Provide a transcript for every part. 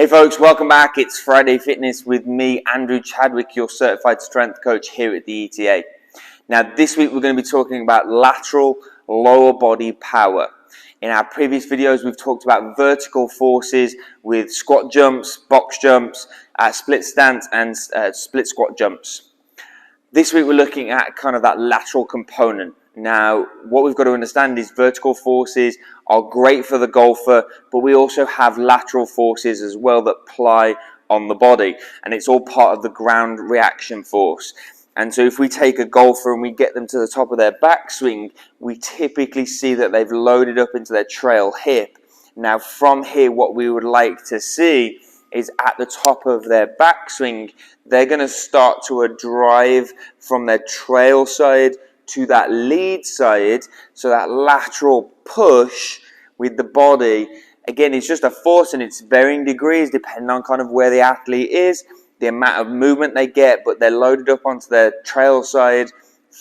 Hey folks, welcome back. It's Friday Fitness with me, Andrew Chadwick, your certified strength coach here at the ETA. Now this week we're going to be talking about lateral lower body power. In our previous videos we've talked about vertical forces with squat jumps, box jumps, split stance and split squat jumps. This week we're looking at kind of that lateral component. Now, what we've got to understand is vertical forces are great for the golfer, but we also have lateral forces as well that apply on the body, and it's all part of the ground reaction force. And so if we take a golfer and we get them to the top of their backswing, we typically see that they've loaded up into their trail hip. Now, from here, what we would like to see is at the top of their backswing, they're going to start to a drive from their trail side to that lead side, so that lateral push with the body, again, it's just a force and it's varying degrees depending on kind of where the athlete is, the amount of movement they get, but they're loaded up onto their trail side.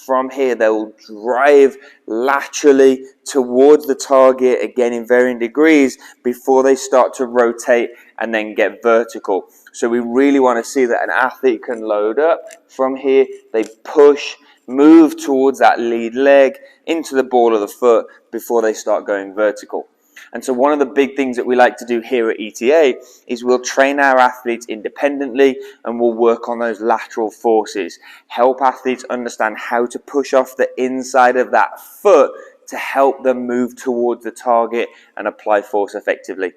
From here, they'll drive laterally towards the target, again in varying degrees, before they start to rotate and then get vertical. So we really want to see that an athlete can load up. From here, they push, move towards that lead leg into the ball of the foot before they start going vertical. And so one of the big things that we like to do here at ETA is we'll train our athletes independently and we'll work on those lateral forces, help athletes understand how to push off the inside of that foot to help them move towards the target and apply force effectively.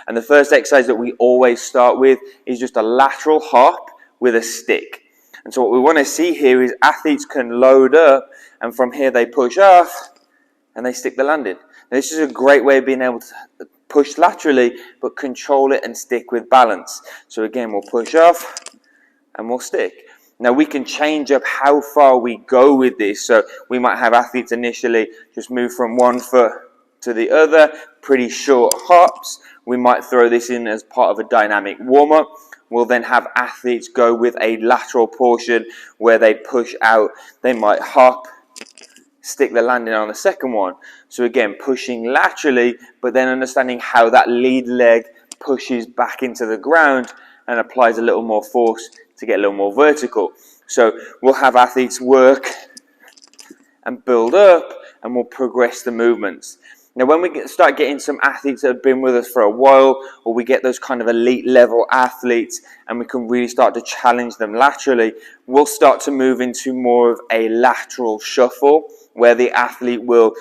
And the first exercise that we always start with is just a lateral hop with a stick. And so what we want to see here is athletes can load up and from here they push off and they stick the landing. Now this is a great way of being able to push laterally but control it and stick with balance. So again, we'll push off and we'll stick. Now we can change up how far we go with this. So we might have athletes initially just move from one foot to the other, pretty short hops. We might throw this in as part of a dynamic warm-up. We'll then have athletes go with a lateral portion where they push out. They might hop, stick the landing on the second one. So again, pushing laterally, but then understanding how that lead leg pushes back into the ground and applies a little more force to get a little more vertical. So we'll have athletes work and build up, and we'll progress the movements. Now, when we start getting some athletes that have been with us for a while, or we get those kind of elite level athletes, and we can really start to challenge them laterally, we'll start to move into more of a lateral shuffle, where the athlete will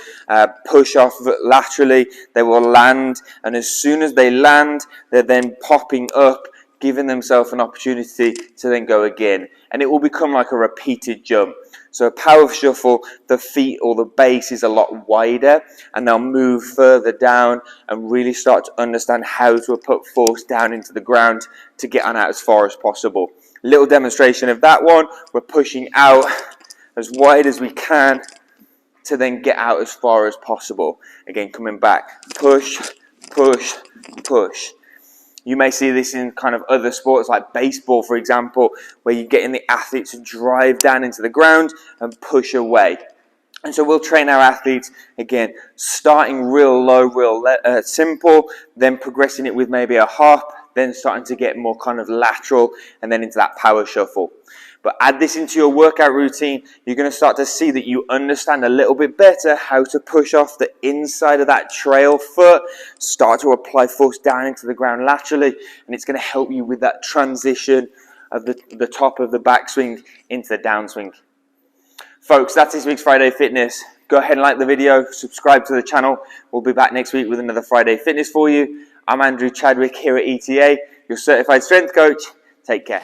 push off laterally, they will land, and as soon as they land, they're then popping up, giving themselves an opportunity to then go again. And it will become like a repeated jump. So a power shuffle, the feet or the base is a lot wider and they'll move further down and really start to understand how to put force down into the ground to get on out as far as possible. Little demonstration of that one. We're pushing out as wide as we can to then get out as far as possible. Again, coming back, push, push, push. You may see this in kind of other sports like baseball, for example, where you're getting the athletes to drive down into the ground and push away. And so we'll train our athletes, again, starting real low, real simple, then progressing it with maybe a hop, then starting to get more kind of lateral and then into that power shuffle. But add this into your workout routine, you're going to start to see that you understand a little bit better how to push off the inside of that trail foot, start to apply force down into the ground laterally, and it's going to help you with that transition of the top of the backswing into the downswing. Folks, that's this week's Friday Fitness. Go ahead and like the video, subscribe to the channel. We'll be back next week with another Friday Fitness for you. I'm Andrew Chadwick here at ETA, your certified strength coach. Take care.